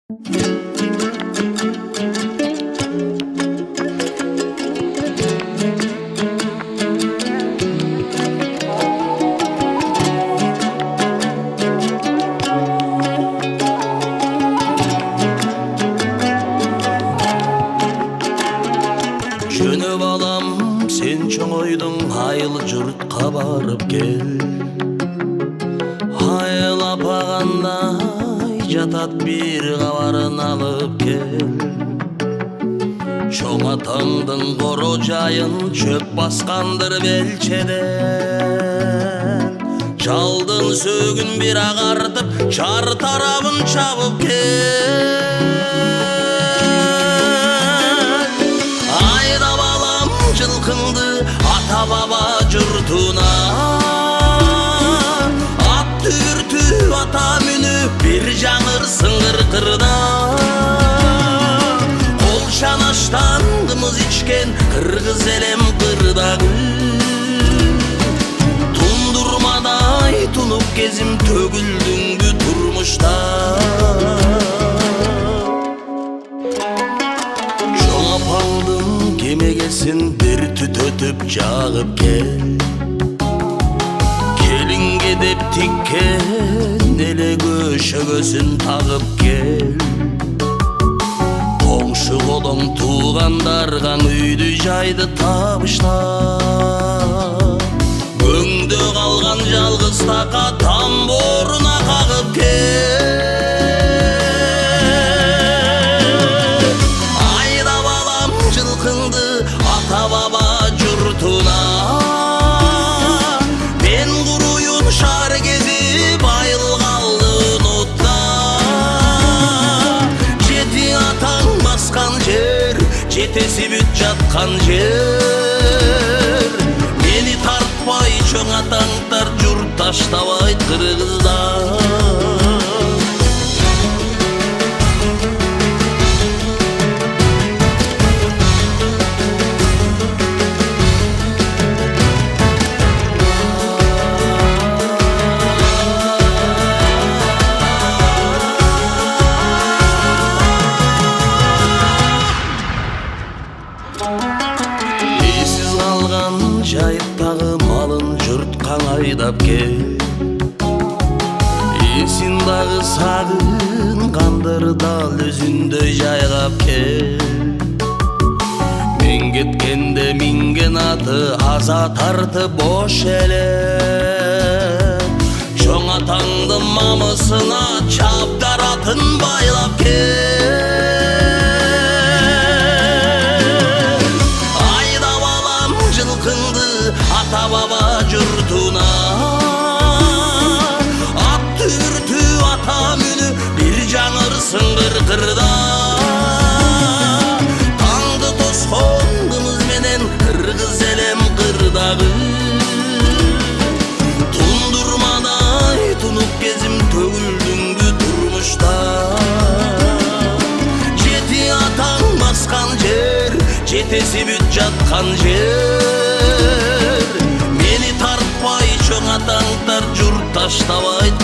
Жөнөп алам сен чоңойдуң айыл жұртқа барып кел. Айыл апағандай жатат бир кабарын алып кел. Чоң атаңдың коро жайын чөп баскандыр белчеден. Жалдын сөгүн бир агартып чар тарабын чабып кел. Жылқыңды ата баба жұртуна, ат түртү ата мүнү бир жаңырсың кыркырда. Кол шанаштан кымыз ичкен кыргыз элем кырдагы, тундурмадай тунуп кезим төгүлдүңбү турмушта. Чоң апаңдын кемегесин бир түтөтүп жагып кел. Келинге деп тиккен эле көшөгөсүн тагып кел. Коңшу колоң туугандарга үйдү жайды табышта. Көңдө калган жалгыз така тамборуна кагып кел. Ата баба жұртуна, мен куруюн шаар кезип айыл калды унутта. Жети атаң баскан жер, жетеси бүт жаткан жер. Мени тартпай чоң атаңдар журт таштабайт кыргыздар. Эсиз калган жайыктагы малын жұртқа айдап кел. Эсин дагы сагынгандыр дал өзүндөй жайгап кел. Мен кеткенде минген аты аза тартып бош эле. Чоң атаңдын мамысына чабдар атын байлап кел. Ата баба жұртуна, ат түртү ата мүнү бир жаңырсың кыркырда. Таңды тоскон кымыз менен кыргыз элем кырдагы, тундурмадай тунуп кезим төгүлдүңбү турмушта. Жети атаң баскан жер, жетеси бүт жаткан жер. Мени тартпай чоң атаңдар журт таштабайт